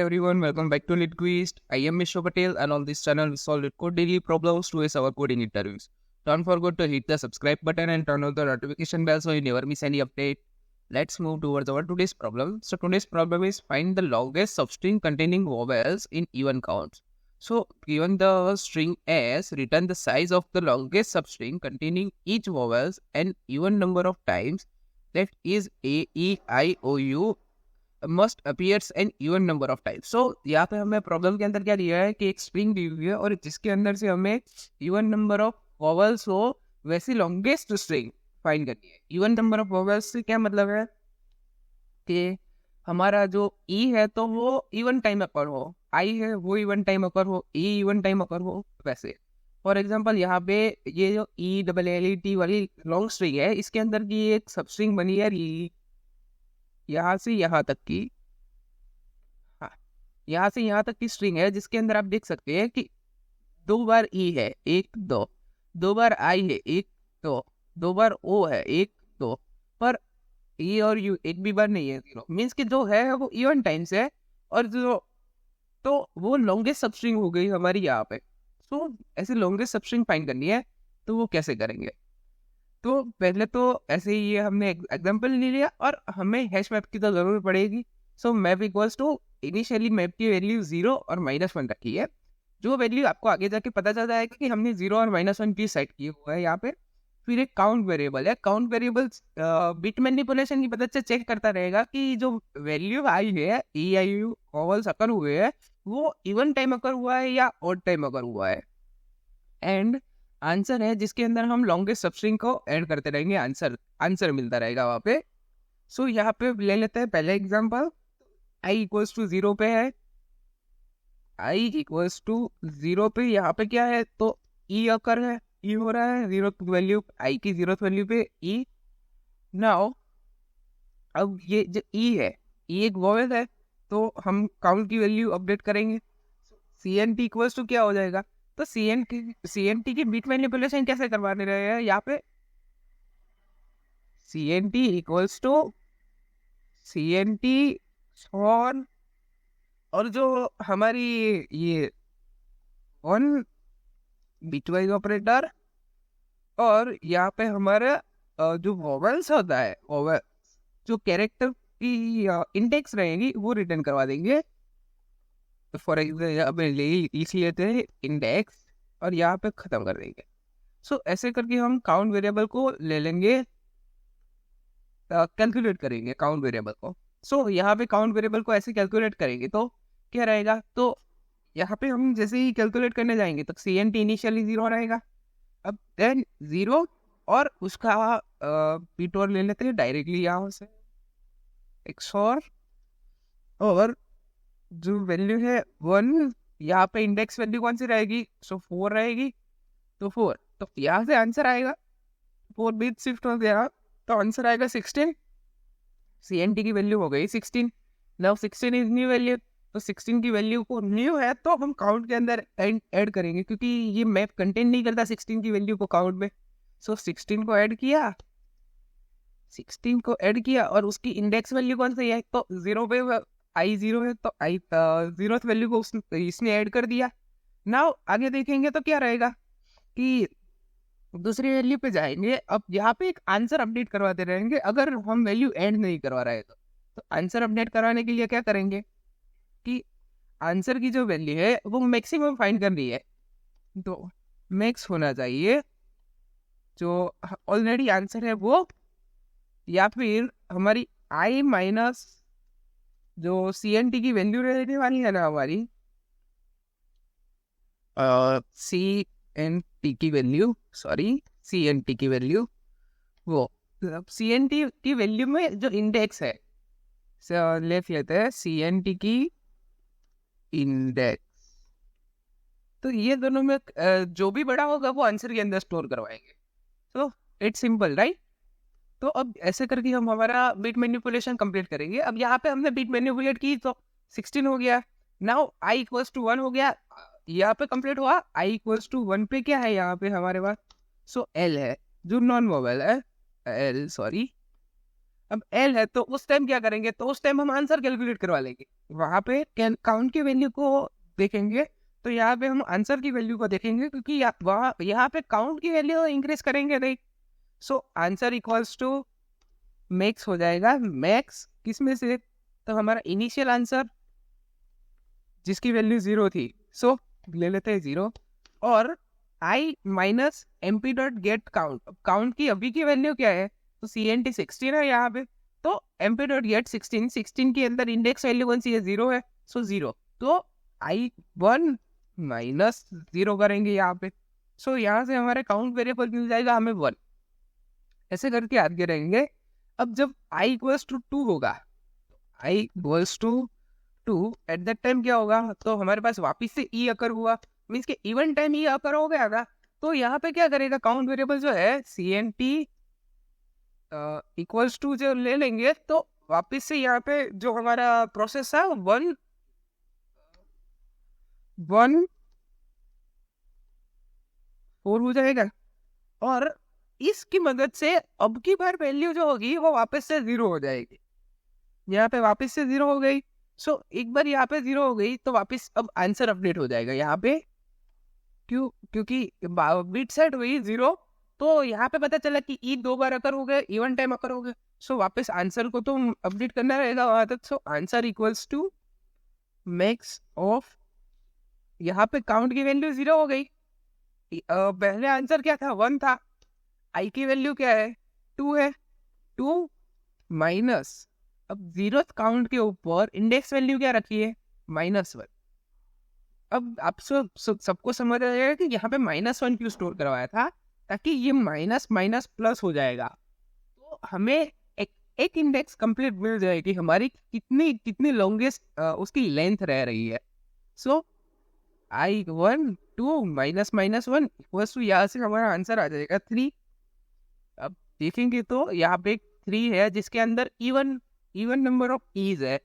everyone, welcome back to LitQuist. I am Mr. Patel, and on this channel we solve code daily problems to ace our coding interviews. Don't forget to hit the subscribe button and turn on the notification bell so you never miss any update. Let's move towards our today's problem. So today's problem is find the longest substring containing vowels in even counts. So given the string S, return the size of the longest substring containing each vowels an even number of times, that is A, E, I, O, U must appears an even number of times. So यहाँ पे हमें problem के अंदर क्या दिया है कि एक स्ट्रिंग दी हुई है और जिसके अंदर से हमें इवन नंबर ऑफ वॉवल्स हो वैसी लॉन्गेस्ट स्ट्रिंग फाइंड करनी है. इवन नंबर ऑफ वॉवल्स से क्या मतलब है कि हमारा जो ई है तो वो इवन टाइम अकर हो, आई है वो इवन टाइम अकर हो, ई इवन टाइम अकर हो. वैसे फॉर एग्जाम्पल यहाँ पे ये जो E double L E T वाली लॉन्ग स्ट्रिंग है इसके अंदर की एक सब स्ट्रिंग बनी है यहाँ से यहाँ तक की. हाँ, यहाँ से यहाँ तक की स्ट्रिंग है जिसके अंदर आप देख सकते हैं कि 2 बार ई है 1 2, 2 बार आई है 1 2, 2 बार ओ है 1 2, पर ई और यू एक भी बार नहीं है 0. मीन्स कि जो है वो इवन टाइम्स है और जो तो वो लॉन्गेस्ट सबस्ट्रिंग हो गई हमारी यहाँ पे. सो ऐसे लॉन्गेस्ट सबस्ट्रिंग फाइंड करनी है तो वो कैसे करेंगे. तो पहले तो ऐसे ही ये हमने एग्जांपल ले लिया और हमें हैश मैप की तो जरूरत पड़ेगी. So map equals to initially map की वैल्यू 0 और -1 रखी है. जो वैल्यू आपको आगे जाके पता चल जाएगा कि हमने 0 और -1 की सेट की हुआ है यहाँ पे. फिर एक काउंट वेरिएबल है. काउंट वेरिएबल बिट मैनिपुलेशन की मदद से चेक करता रहेगा कि जो वैल्यू आई है ई आई यू वॉवल्स अकर हुए हैं वो इवन टाइम अकर हुआ है या ऑड टाइम अकर हुआ है. एंड आंसर है जिसके अंदर हम लॉन्गेस्ट सबस्ट्रिंग को ऐड करते रहेंगे, आंसर मिलता रहेगा वहाँ पे. सो यहाँ पे ले लेते हैं पहले एग्जांपल. i इक्वल्स टू 0 पे है, i इक्वल्स टू 0 पे यहाँ पे क्या है तो e अकर है, e हो रहा है 0 वैल्यू, i की 0th वैल्यू पे e. नाउ अब ये जो e है e एक वॉवेल है तो हम काउंट की वैल्यू अपडेट करेंगे. cnt इक्वल्स टू क्या हो जाएगा तो CNT की बिट मैनिपुलेशन कैसे करवाने रहे हैं यहाँ पे. CNT इक्वल्स टू CNT और जो हमारी ये ऑन बिटवाइज ऑपरेटर और यहाँ पे हमारा जो वॉवेल्स होता है वॉवेल जो कैरेक्टर की इंडेक्स रहेगी वो रिटर्न करवा देंगे. फॉर एग्जाम्पल लिख लेते हैं इंडेक्स और यहाँ पे खत्म कर देंगे. सो ऐसे करके हम काउंट वेरिएबल को ले लेंगे, कैलकुलेट करेंगे काउंट वेरिएबल को. सो यहाँ पे काउंट वेरिएबल को ऐसे कैलकुलेट करेंगे तो क्या रहेगा. तो यहाँ पे हम जैसे ही कैलकुलेट करने जाएंगे तो CNT इनिशियली 0 रहेगा. अब देन 0 और उसका बिट और ले लेते हैं डायरेक्टली यहाँ से XOR और जो वैल्यू है 1 यहाँ पे इंडेक्स वैल्यू कौन सी रहेगी. सो 4 रहेगी तो 4 तो यहाँ से आंसर आएगा 4 बिट शिफ्ट हो गया तो आंसर आएगा 16. CNT की वैल्यू हो गई 16. नाउ 16 इज न्यू वैल्यू तो 16 की वैल्यू को न्यू है तो हम काउंट के अंदर ऐड करेंगे क्योंकि ये मैप कंटेन नहीं करता 16 की वैल्यू को काउंट में. सो 16 को ऐड किया, 16 को ऐड किया और उसकी इंडेक्स वैल्यू कौन सी है तो 0 पे आई 0 है तो आई 0th वैल्यू को इसने ऐड कर दिया. नाउ आगे देखेंगे तो क्या रहेगा कि दूसरी वैल्यू पे जाएंगे. अब यहाँ पे एक आंसर अपडेट करवाते रहेंगे अगर हम वैल्यू ऐड नहीं करवा रहे तो आंसर अपडेट करवाने के लिए क्या करेंगे कि आंसर की जो वैल्यू है वो मैक्सिमम फाइंड कर रही है तो मैक्स होना चाहिए जो ऑलरेडी आंसर है वो, या फिर हमारी आई माइनस जो CNT की वैल्यू रहने वाली है ना हमारी CNT की वैल्यू वो CNT की वैल्यू में जो इंडेक्स है ले लेते हैं CNT की इंडेक्स. तो ये दोनों में जो भी बड़ा होगा वो आंसर के अंदर स्टोर करवाएंगे. तो इट्स सिंपल राइट. तो अब ऐसे करके हम हमारा बिट मैनिपुलेशन कंप्लीट करेंगे. अब यहाँ पे हमने बिट मैनिपुलेट की तो 16 हो गया. नाउ i इक्वल्स टू 1 हो गया, यहाँ पे कंप्लीट हुआ. i इक्वल्स टू 1 पे क्या है यहाँ पे हमारे पास सो L है जो नॉन वोवेल है L सॉरी अब एल है तो उस टाइम क्या करेंगे, तो उस टाइम हम आंसर कैलकुलेट करवा लेंगे, वहां पे काउंट की वैल्यू को देखेंगे, तो यहाँ पे हम आंसर की वैल्यू को देखेंगे, क्योंकि यहाँ पे काउंट की वैल्यू इंक्रीज करेंगे नहीं। So answer equals to max हो जाएगा, मैक्स किसमें से, तो हमारा इनिशियल आंसर जिसकी वैल्यू 0 थी, सो ले लेते हैं 0, और I minus M P dot get count. Count की अभी की वैल्यू क्या है, तो सी एन टी 16 है यहाँ पे, तो एम पी डॉट गेट 16 के अंदर इंडेक्स वैल्यू कौन सी है, 0 है, सो 0, तो आई 1 माइनस 0 करेंगे यहाँ पे, सो यहाँ से हमारे काउंट वेरिएबल मिल जाएगा हमें 1। ऐसे करके आगे रहेंगे। अब जब आई इक्वल्स टू 2 होगा, I equals to 2 at that time क्या होगा, तो हमारे पास वापिस से ई अकर हुआ, मीन्स के इवन टाइम ई अकर हो गया था, तो यहाँ पे क्या करेगा, काउंट वेरिएबल जो है C N T equals to जो ले लेंगे, तो वापिस से यहाँ पे जो हमारा प्रोसेस है 1 1 4 हो जाएगा, और इसकी मदद से अब की बार वैल्यू जो होगी वो वापस से 0 हो जाएगी, यहाँ पे वापस से 0 हो गई। सो एक बार यहाँ पे 0 हो गई तो वापस अब आंसर अपडेट हो जाएगा यहाँ पे, क्योंकि बिट सेट हुई 0, तो यहाँ पे पता चला कि ई 2 बार अकर हो गए, इवन टाइम अकर हो गए, सो वापस आंसर को तो अपडेट करना रहेगा वहां तक। So answer equals to max of, यहाँ पे काउंट की वैल्यू 0 हो गई, पहले आंसर क्या था, 1 था, आई की वैल्यू क्या है, 2 है, 2 माइनस, अब 0 काउंट के ऊपर इंडेक्स वैल्यू क्या रखी है, -1। अब आप सबको समझ आ जाएगा कि यहाँ पे -1 क्यों स्टोर करवाया था, ताकि ये माइनस माइनस प्लस हो जाएगा, तो हमें एक इंडेक्स कंप्लीट मिल जाएगी, हमारी कितनी कितनी लॉन्गेस्ट उसकी लेंथ रह रही है। सो आई 1 2 -1 इक्वल्स टू, यहाँ से हमारा आंसर आ जाएगा 3। अब देखेंगे तो यहाँ पे 3 है जिसके अंदर even even number of E's है,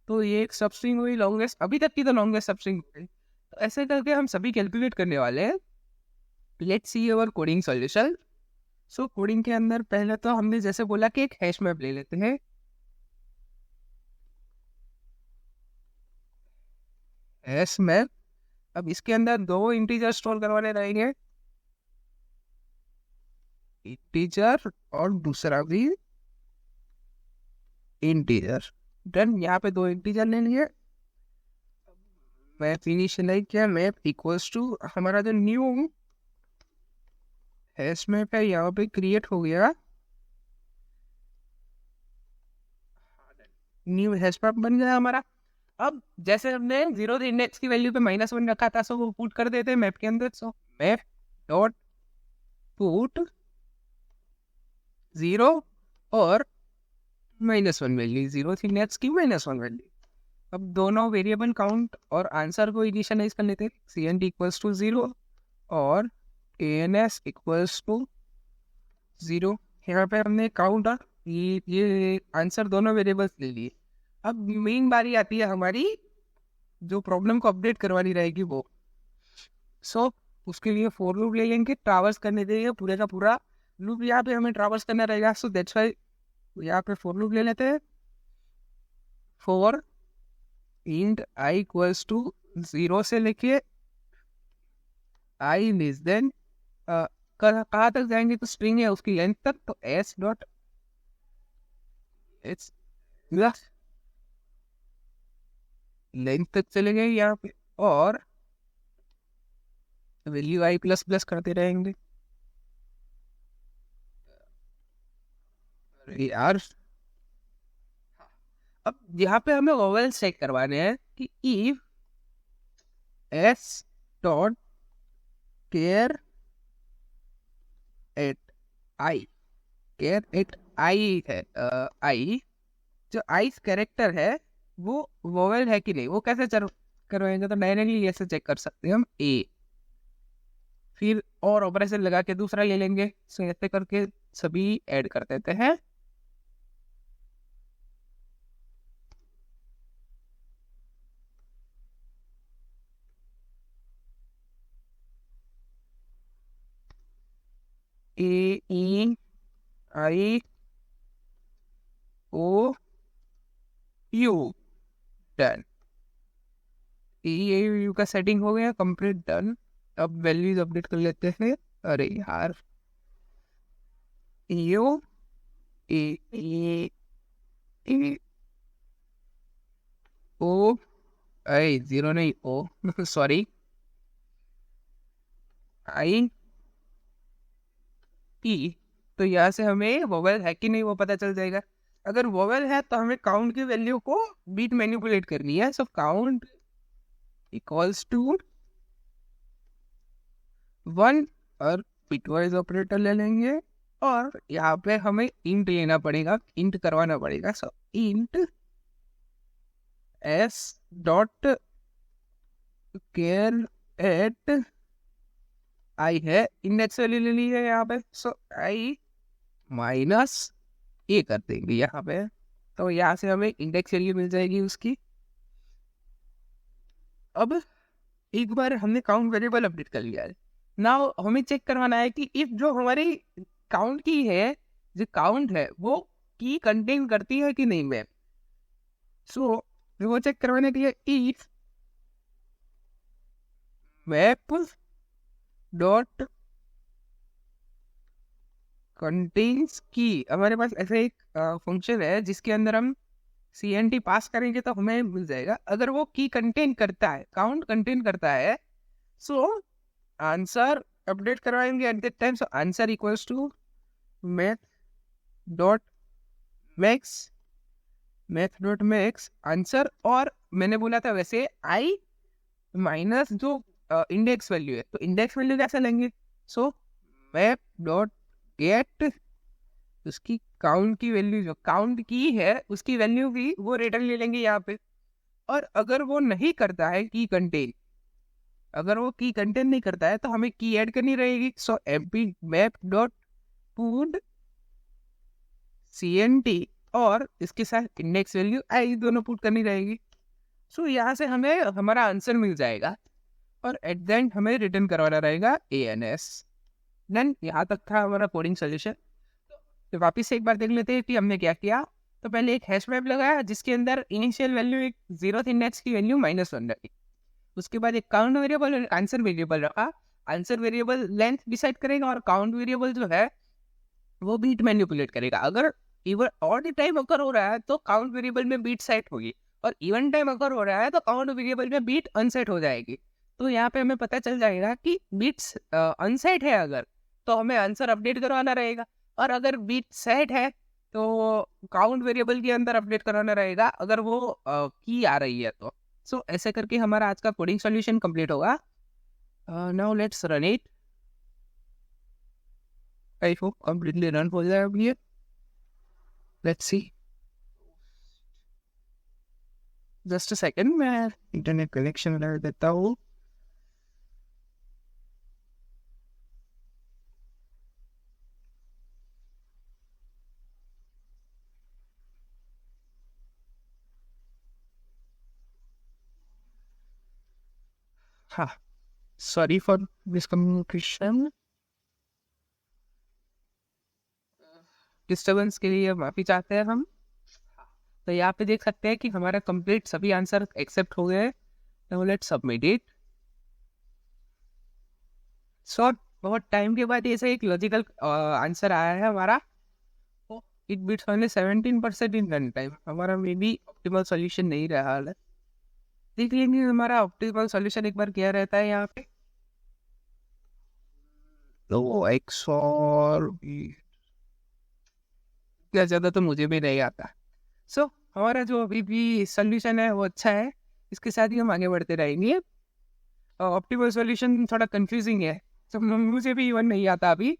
तो ये एक सब स्ट्रिंग हुई लॉन्गेस्ट, अभी तक की तो लॉन्गेस्ट सब स्ट्रिंग हुई। तो ऐसे करके हम सभी कैलकुलेट करने वाले हैं। Let's see our coding solution. So coding के अंदर पहले तो हमने जैसे बोला कि एक हैश मैप ले लेते हैं, हैश मैप। अब इसके अंदर 2 इंटीजर स्टोर करवाने रहेंगे, इंटीजर और दूसरा भी इंटीजर। डन, यहाँ पे 2 इंटीजर ले लिए, मैप इनिशियलाइज किया, मैप इक्वल्स टू हमारा जो न्यू हैश मैप है यहाँ पे क्रिएट हो गया, न्यू हैश मैप बन गया हमारा। अब जैसे हमने 0 इंडेक्स की वैल्यू पे -1 रखा था, सो वो पुट कर देते हैं मैप के अंदर। सो मैप डॉट पुट 0 और -1 वैल्यू, 0 इंडेक्स की -1 वैल्यू। अब दोनों वेरिएबल काउंट और आंसर को इनिशियलाइज कर लेते हैं, C N D equals to 0 और A N S equals to 0। यहाँ पे हमने काउंट और ये आंसर दोनों वेरिएबल्स ले लिए। अब मेन बारी आती है हमारी, जो प्रॉब्लम को अपडेट करवानी रहेगी वो। सो उसके लिए फॉर लूप ले लेंगे, ट्रावर्स करने देंगे पूरे का पूरा लूप, यहाँ पे हमें ट्रावर्स करना रहेगा। सो दैट्स वाई यहाँ पे फॉर लूप ले लेते हैं, for int I equals to 0 से लेके आई लेस देन कहाँ तक जाएंगे, तो स्ट्रिंग है उसकी लेंथ तक, तो एस डॉट एच लेंथ तक चले गए यहाँ पे, और वैल्यू आई प्लस प्लस करते रहेंगे यार। अब यहाँ पे हमें ओवल चेक करवाने हैं कि if S dot char at I, char at I है, आई जो आई कैरेक्टर है वो वोवेल है कि नहीं, वो कैसे करवाएंगे, तो डायरेक्टली ऐसे चेक कर सकते हैं हम, ए फिर और ऑपरेशन लगा के दूसरा ले लेंगे। सो ऐसे करके सभी ऐड कर देते हैं। ए ई आई ओ यू, डन। ये यू का सेटिंग हो गया कंप्लीट, डन। अब वैल्यूज अपडेट कर लेते हैं। अरे यार, U A A A O, I zero नहीं, ओ सॉरी, आई ई। तो यहाँ से हमें वोवेल है कि नहीं वो पता चल जाएगा। अगर वोवेल है तो हमें काउंट की वैल्यू को बीट मैनिपुलेट करनी है। सो काउंट इक्वल्स टू 1 और बिटवाइज ऑपरेटर ले लेंगे, और यहाँ पे हमें इंट लेना पड़ेगा, इंट करवाना पड़ेगा। सो int S dot char at I है, इंडेक्स वैल्यू ले ली है यहाँ पे। सो आई माइनस ए कर देंगे यहाँ पे, तो यहाँ से हमें इंडेक्स वैल्यू मिल जाएगी उसकी। अब एक बार हमने काउंट वेरिएबल अपडेट कर लिया है, नाउ हमें चेक करवाना है कि इफ जो हमारी काउंट की है, जो काउंट है वो की कंटेन करती है कि नहीं मैप। सो वो चेक करवाने के लिए इफ मैप डॉट कंटेन्स की, हमारे पास ऐसे एक फंक्शन है जिसके अंदर हम CNT पास करेंगे तो हमें मिल जाएगा। अगर वो की कंटेन करता है, काउंट कंटेन करता है, सो आंसर अपडेट करवाएंगे at that time. So answer equals to math dot max answer. और मैंने बोला था वैसे आई माइनस जो इंडेक्स वैल्यू है, तो इंडेक्स वैल्यू कैसे लेंगे। सो मैप डॉट गेट उसकी काउंट की वैल्यू, जो काउंट की है उसकी वैल्यू भी वो रिटर्न ले लेंगे यहाँ पे। और अगर वो नहीं करता है की कंटेन, अगर वो की कंटेन नहीं करता है तो हमें की ऐड करनी रहेगी। सो mp map dot put CNT और इसके साथ इंडेक्स वैल्यू आई दोनों पुट करनी रहेगी। सो यहाँ से हमें हमारा आंसर मिल जाएगा, और एट द एंड हमें रिटर्न करवाना रहेगा ANS। देन यहाँ तक था हमारा कोडिंग सोल्यूशन। तो वापिस से एक बार देख लेते हैं कि हमने क्या किया। तो पहले एक हैश मैप लगाया जिसके अंदर इनिशियल वैल्यू एक 0th इंडेक्स की वैल्यू -1 रखी। उसके बाद एक काउंट वेरिएबल और आंसर वेरिएबल रखा। आंसर वेरिएबल लेंथ डिसाइड करेगा और काउंट वेरिएबल जो है वो बीट मैनिपुलेट करेगा। अगर इवन ऑड टाइम अकर हो रहा है तो काउंट वेरिएबल में बीट सेट होगी, और इवन टाइम अकर हो रहा है तो काउंट वेरिएबल में बीट अनसेट हो जाएगी। तो यहाँ पे हमें पता चल जाएगा कि बीट्स अनसेट है अगर, तो हमें आंसर अपडेट करवाना रहेगा, और अगर बीट सेट है तो काउंट वेरिएबल के अंदर अपडेट करवाना रहेगा अगर वो की आ रही है तो। सो ऐसे करके हमारा आज का कोडिंग सॉल्यूशन कंप्लीट होगा। Now let's run it. I hope completely run हो जाए अभी ये। Let's see, just a second, मैं इंटरनेट कनेक्शन लगा देता हूँ। हाँ, सॉरी फॉर मिसकम्युनिकेशन, डिस्टर्बेंस के लिए माफी चाहते हैं हम। तो यहाँ पे देख सकते हैं कि हमारा कंप्लीट सभी आंसर एक्सेप्ट हो गए। Now let's submit it. So बहुत टाइम के बाद ऐसे एक लॉजिकल आंसर आया है हमारा। It beats only 17% in run time. हमारा मे बी ऑप्टिमल सॉल्यूशन नहीं रहा है। देख लेंगे हमारा ऑप्टिमल सॉल्यूशन एक बार क्या रहता है यहाँ पे। तो एक्सॉर क्या ज़्यादा तो मुझे भी नहीं आता। सो हमारा जो अभी भी सॉल्यूशन है वो अच्छा है, इसके साथ ही हम आगे बढ़ते रहेंगे। ऑप्टिमल सॉल्यूशन थोड़ा कंफ्यूजिंग है, तो मुझे भी इवन नहीं आता अभी,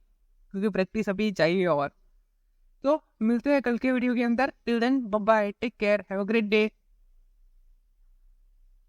क्योंकि प्रैक्टिस अभी चाहिए। और तो मिलते हैं कल के वीडियो के अंदर। Till then bye bye, take care, have a great day.